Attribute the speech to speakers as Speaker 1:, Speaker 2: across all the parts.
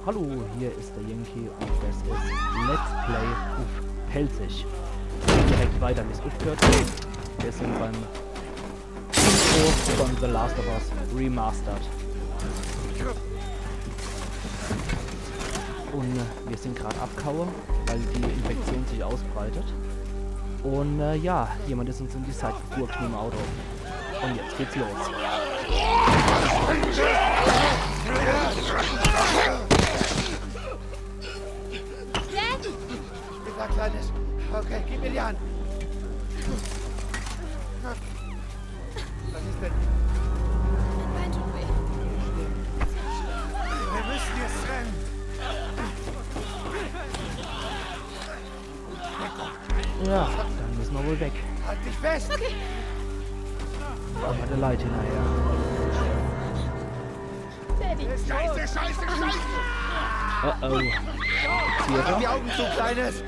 Speaker 1: Hallo, hier ist der Yankee und das ist Let's Play auf Pelzig. Direkt weiter, wie es aufgehört. Wir sind beim Intro von The Last of Us Remastered. Und wir sind gerade abkauen, weil die Infektion sich ausbreitet. Und ja, jemand ist uns in die Seite gegurkt mit dem Auto. Und jetzt geht's los.
Speaker 2: Ich war Kleines. Okay, gib mir die Hand. Was ist denn?
Speaker 3: Mein Bein tut weh.
Speaker 2: Wir müssen jetzt rennen.
Speaker 1: Ja, dann müssen wir wohl weg.
Speaker 2: Halt dich fest.
Speaker 3: Okay.
Speaker 1: Aber der Leid hinterher.
Speaker 3: Daddy.
Speaker 2: Scheiße, scheiße, scheiße.
Speaker 1: Oh oh.
Speaker 2: Mach die Augen zu, Kleines.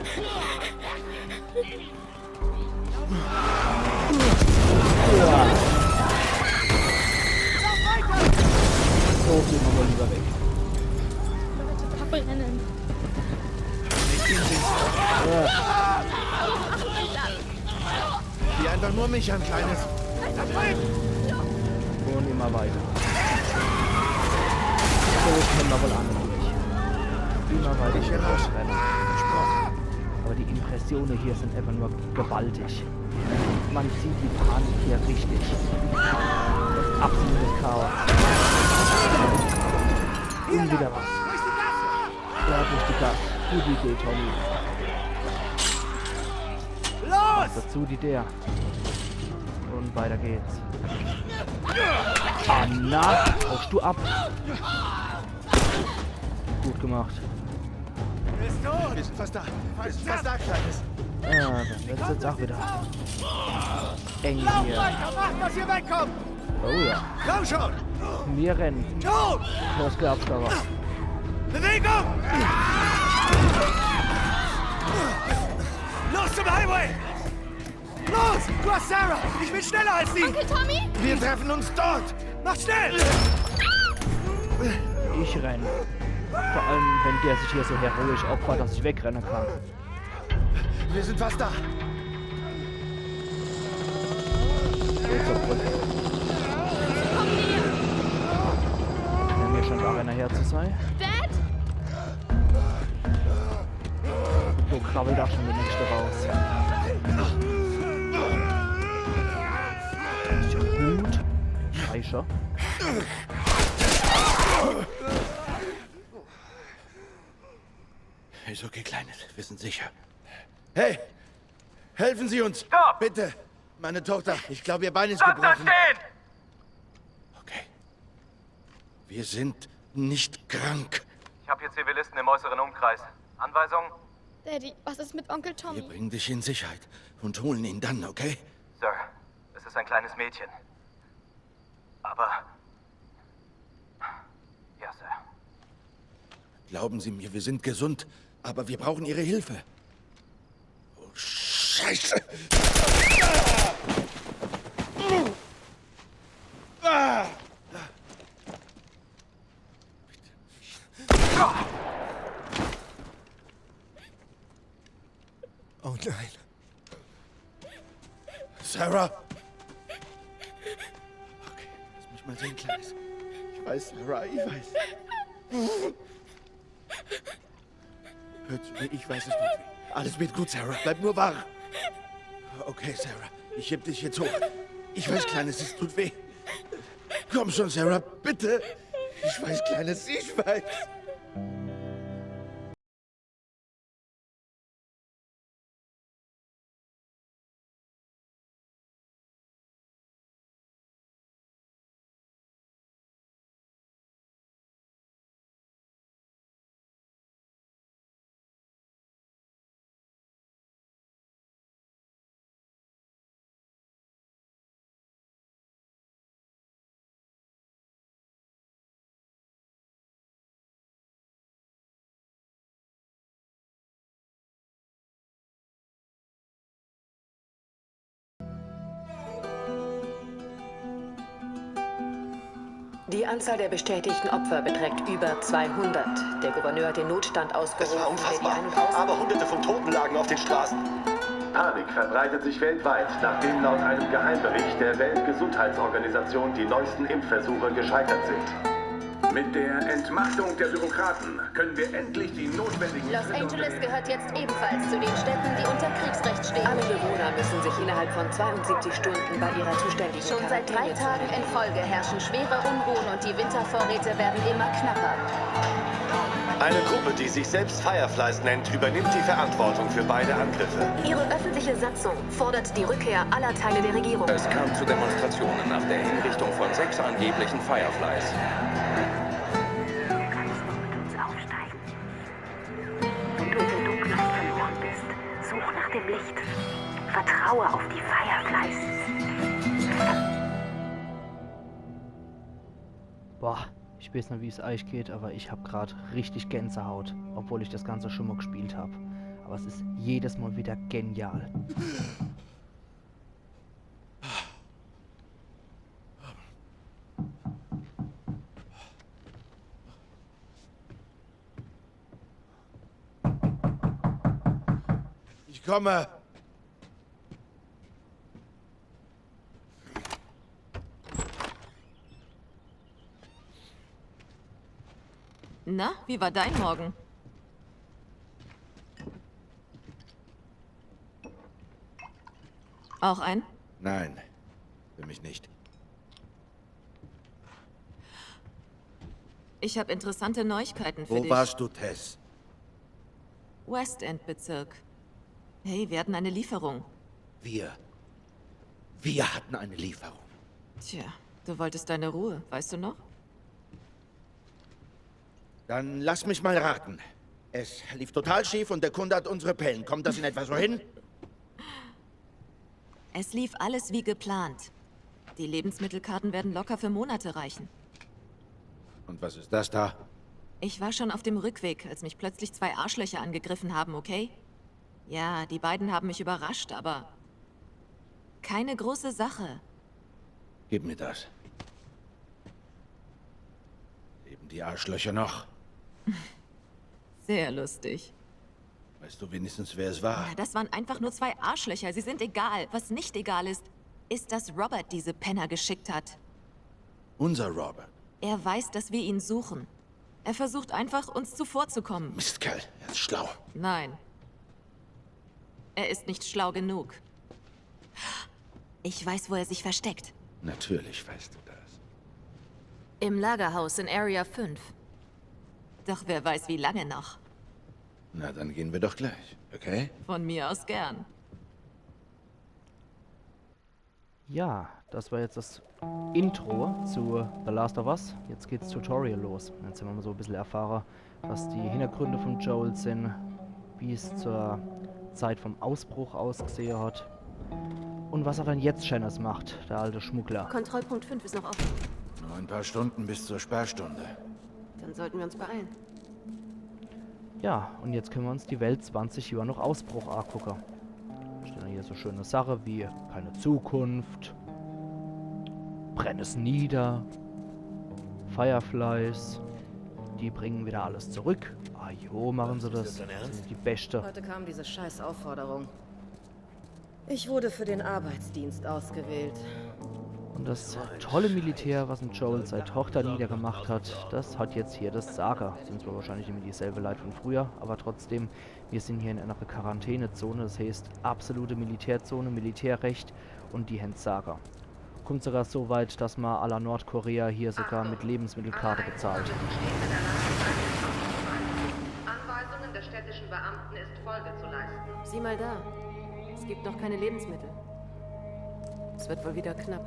Speaker 1: So gehen wir mal lieber weg.
Speaker 3: Leute, verbrennen.
Speaker 2: Sieh einfach nur mich an, Kleines.
Speaker 1: Und immer weiter. So können wir wohl an. Immer weiter
Speaker 2: Ich will raus.
Speaker 1: rennen.
Speaker 2: Versprochen.
Speaker 1: Aber die Impressionen hier sind einfach nur gewaltig. Man sieht die Panik hier richtig. Das absolute Chaos. Und wieder was. Ja, durch die Gas. Gute Idee, Tommy.
Speaker 2: Los!
Speaker 1: Dazu die der. Und weiter geht's. Ah, na, haust du ab. Gut gemacht.
Speaker 2: Bist tot. Wir sind fast da. Wir sind fast da, Kleines.
Speaker 1: Ja, dann wird's jetzt auch wieder eng hier.
Speaker 2: Macht, dass ihr wegkommt.
Speaker 1: Oh ja.
Speaker 2: Komm schon.
Speaker 1: Wir rennen.
Speaker 2: Tot.
Speaker 1: Los, glaubst du was?
Speaker 2: Bewegung. Los zum Highway. Los, du hast Sarah. Ich bin schneller als sie.
Speaker 3: Onkel Tommy?
Speaker 2: Wir treffen uns dort. Mach schnell.
Speaker 1: Ich renne. Vor allem, wenn der sich hier so heroisch opfert, dass ich wegrennen kann.
Speaker 2: Wir sind fast da.
Speaker 1: So zur Brücke. Ja, mir scheint auch einer her zu sein.
Speaker 3: Dad?
Speaker 1: So krabbelt auch schon der nächste raus. Ist ja gut. Scheiße.
Speaker 2: Ist okay, Kleines. Wir sind sicher. Hey! Helfen Sie uns!
Speaker 4: Stopp!
Speaker 2: Bitte! Meine Tochter, ich glaube, ihr Bein ist
Speaker 4: Bleibt da
Speaker 2: gebrochen.
Speaker 4: stehen!
Speaker 2: Okay. Wir sind nicht krank.
Speaker 4: Ich habe hier Zivilisten im äußeren Umkreis. Anweisung?
Speaker 3: Daddy, was ist mit Onkel
Speaker 2: Wir
Speaker 3: Tommy?
Speaker 2: bringen dich in Sicherheit und holen ihn dann, okay?
Speaker 4: Sir, es ist ein kleines Mädchen. Aber... Ja, Sir.
Speaker 2: Glauben Sie mir, wir sind gesund, aber wir brauchen Ihre Hilfe. Oh, Scheiße! Ah! Oh nein. Sarah! Okay, lass mich mal sehen, Kleines. Ich weiß, Sarah, ich weiß. Hör zu mir, ich weiß, es tut weh. Alles wird gut, Sarah. Bleib nur wach. Okay, Sarah, ich heb dich jetzt hoch. Ich weiß, Kleines, es tut weh. Komm schon, Sarah, bitte. Ich weiß, Kleines, ich weiß.
Speaker 5: Die Anzahl der bestätigten Opfer beträgt über 200. Der Gouverneur hat den Notstand ausgerufen.
Speaker 6: Es war unfassbar, aber Hunderte von Toten lagen auf den Straßen.
Speaker 7: Panik verbreitet sich weltweit, nachdem laut einem Geheimbericht der Weltgesundheitsorganisation die neuesten Impfversuche gescheitert sind. Mit der Entmachtung der Bürokraten können wir endlich die notwendigen...
Speaker 8: Los Angeles gehört jetzt ebenfalls zu den Städten, die unter Kriegsrecht stehen.
Speaker 5: Alle Bewohner müssen sich innerhalb von 72 Stunden bei ihrer zuständigen
Speaker 8: Schon seit 3
Speaker 5: Quarantäne
Speaker 8: Tagen in Folge herrschen schwere Unruhen und die Wintervorräte werden immer knapper.
Speaker 6: Eine Gruppe, die sich selbst Fireflies nennt, übernimmt die Verantwortung für beide Angriffe.
Speaker 8: Ihre öffentliche Satzung fordert die Rückkehr aller Teile der Regierung.
Speaker 9: Es kam zu Demonstrationen nach der Hinrichtung von 6 angeblichen Fireflies.
Speaker 10: Wenn du in der Dunkelheit verloren bist, such nach dem Licht. Vertraue auf die Fireflies.
Speaker 1: Boah, ich weiß nicht, wie es euch geht, aber ich habe gerade richtig Gänsehaut, obwohl ich das Ganze schon mal gespielt habe. Aber es ist jedes Mal wieder genial.
Speaker 2: Ich komme.
Speaker 11: Na, wie war dein Morgen? Auch ein?
Speaker 2: Nein, für mich nicht.
Speaker 11: Ich habe interessante Neuigkeiten für
Speaker 2: Wo
Speaker 11: dich.
Speaker 2: warst du, Tess?
Speaker 11: West End Bezirk. Hey, wir hatten eine Lieferung.
Speaker 2: Wir hatten eine Lieferung.
Speaker 11: Tja, du wolltest deine Ruhe, weißt du noch?
Speaker 2: Dann lass mich mal raten. Es lief total schief und der Kunde hat unsere Pellen. Kommt das in etwa so hin?
Speaker 11: Es lief alles wie geplant. Die Lebensmittelkarten werden locker für Monate reichen.
Speaker 2: Und was ist das da?
Speaker 11: Ich war schon auf dem Rückweg, als mich plötzlich 2 Arschlöcher angegriffen haben, okay? Ja, die beiden haben mich überrascht, aber... keine große Sache.
Speaker 2: Gib mir das. Leben die Arschlöcher noch?
Speaker 11: Sehr lustig.
Speaker 2: Weißt du wenigstens, wer es war?
Speaker 11: Ja, das waren einfach nur 2 Arschlöcher. Sie sind egal. Was nicht egal ist, dass Robert diese Penner geschickt hat.
Speaker 2: Unser Robert.
Speaker 11: Er weiß, dass wir ihn suchen. Er versucht einfach, uns zuvorzukommen.
Speaker 2: Mistkerl, er ist schlau.
Speaker 11: Nein. Er ist nicht schlau genug. Ich weiß, wo er sich versteckt.
Speaker 2: Natürlich weißt du das.
Speaker 11: Im Lagerhaus in Area 5. Doch wer weiß, wie lange noch.
Speaker 2: Na, dann gehen wir doch gleich, okay?
Speaker 11: Von mir aus gern.
Speaker 1: Ja, das war jetzt das Intro zu The Last of Us. Jetzt geht's Tutorial los. Jetzt sind wir mal so ein bisschen erfahren, was die Hintergründe von Joel sind, wie es zur Zeit vom Ausbruch ausgesehen hat und was er dann jetzt Shanners macht, der alte Schmuggler.
Speaker 8: Kontrollpunkt 5 ist noch offen.
Speaker 2: Nur ein paar Stunden bis zur Sperrstunde.
Speaker 8: Dann sollten wir uns beeilen.
Speaker 1: Ja, und jetzt können wir uns die Welt 20 Jahre noch Ausbruch angucken. Da stehen hier so schöne Sachen wie keine Zukunft, brenn es nieder, Fireflies, die bringen wieder alles zurück. Ah jo, machen sie das. Das sind die Beste.
Speaker 12: Heute kam diese scheiß Aufforderung. Ich wurde für den Arbeitsdienst ausgewählt.
Speaker 1: Und das tolle Militär, was ein Joel seit Tochter niedergemacht hat, das hat jetzt hier das Sagen. Sind zwar wahrscheinlich immer dieselbe Leid von früher, aber trotzdem, wir sind hier in einer Quarantänezone, das heißt absolute Militärzone, Militärrecht und die haben Sagen. Kommt sogar so weit, dass man à la Nordkorea hier sogar mit Lebensmittelkarte bezahlt.
Speaker 12: Anweisungen der städtischen Beamten ist Folge zu leisten.
Speaker 11: Sieh mal da. Es gibt noch keine Lebensmittel. Es wird wohl wieder knapp.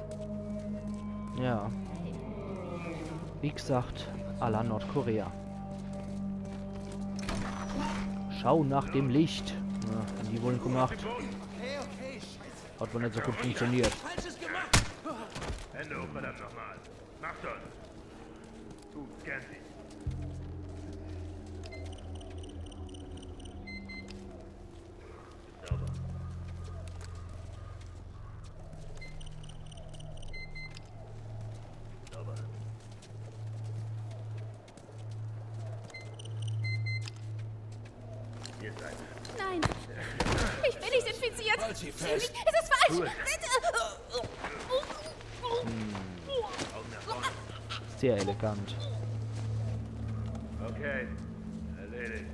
Speaker 1: Ja. Wie gesagt, à la Nordkorea. Schau nach dem Licht. Ja, haben die wohl gemacht. Hat wohl nicht so gut funktioniert.
Speaker 7: Hände hoch, verdammt nochmal. Mach schon. Gut, scan sie. Sauber. Sauber.
Speaker 3: Nein. Ich bin nicht infiziert.
Speaker 2: Halt sie fest.
Speaker 3: Es ist falsch.
Speaker 2: Gut.
Speaker 3: Bitte.
Speaker 1: Sehr elegant.
Speaker 7: Okay, erledigt.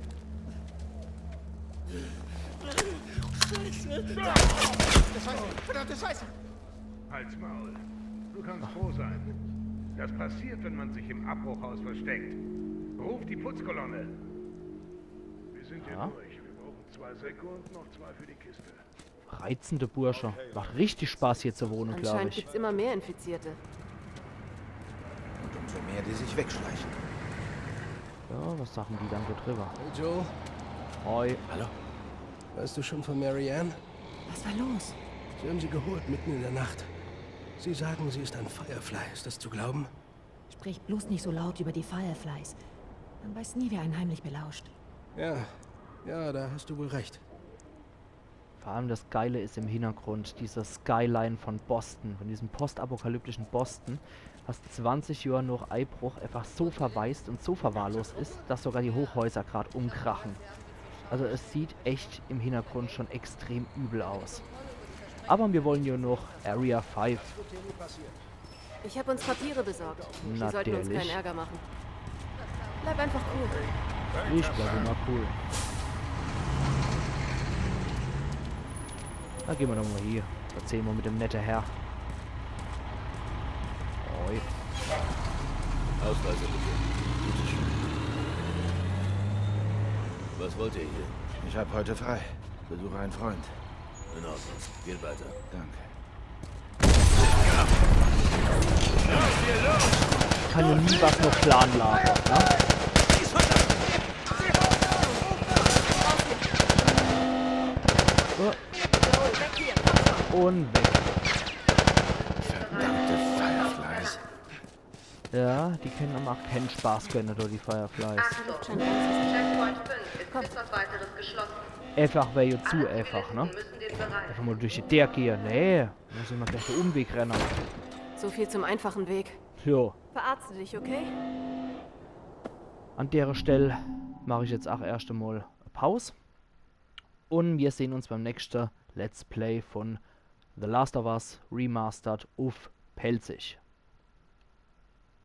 Speaker 2: Verdammte Scheiße!
Speaker 7: Halt's Maul. Du kannst froh sein. Das passiert, wenn man sich im Abbruchhaus versteckt. Ruf die Putzkolonne. Wir sind hier durch. Wir brauchen 2 Säcke und noch 2 für die Kiste.
Speaker 1: Reizende Bursche. Macht richtig Spaß hier zu wohnen, glaube
Speaker 12: Anscheinend
Speaker 1: ich.
Speaker 12: gibt's immer mehr Infizierte.
Speaker 2: Und umso mehr, die sich wegschleichen.
Speaker 1: Ja, was sagen die dann drüber?
Speaker 13: Hey Joe,
Speaker 1: Hoi.
Speaker 2: Hallo?
Speaker 13: weißt du schon von Marianne?
Speaker 12: Was war los?
Speaker 13: Sie haben sie geholt mitten in der Nacht. Sie sagen, sie ist ein Firefly. Ist das zu glauben?
Speaker 14: Sprich bloß nicht so laut über die Fireflies. Man weiß nie, wer einen heimlich belauscht.
Speaker 13: Ja, da hast du wohl recht.
Speaker 1: Vor allem das Geile ist im Hintergrund, diese Skyline von Boston, von diesem postapokalyptischen Boston, was 20 Jahre nach Einbruch einfach so verwaist und so verwahrlost ist, dass sogar die Hochhäuser gerade umkrachen. Also es sieht echt im Hintergrund schon extrem übel aus. Aber wir wollen ja noch Area 5.
Speaker 12: Ich habe uns Papiere besorgt. Die sollten uns keinen
Speaker 1: Natürlich.
Speaker 12: Ärger machen. Bleib einfach cool.
Speaker 1: Ich glaube immer cool. Da gehen wir doch mal hier. Erzählen wir mit dem netten Herr. Oi.
Speaker 2: Ausweise bitte. Bitteschön. Was wollt ihr hier? Ich habe heute frei. Besuche einen Freund. In Ordnung. Geht weiter. Danke.
Speaker 1: Kann ja nie was noch Plan lagern, ne? So. Und weg.
Speaker 2: Verdammte Fireflies.
Speaker 1: Ja, die können aber auch keinen Spaß gönnen, oder die Fireflies.
Speaker 5: Achtung, Checkpoint 5 ist bis auf weiteres geschlossen.
Speaker 1: Einfach wäre ja zu einfach, ne?
Speaker 5: Müssen den Bereich.
Speaker 1: Einfach mal durch die Decke gehen. Nee, muss ich mal gleich den Umweg rennen.
Speaker 12: So viel zum einfachen Weg.
Speaker 1: Jo.
Speaker 12: Verarzte dich, okay?
Speaker 1: An der Stelle mache ich jetzt auch erst einmal Pause. Und wir sehen uns beim nächsten Let's Play von The Last of Us Remastered auf Pelzig.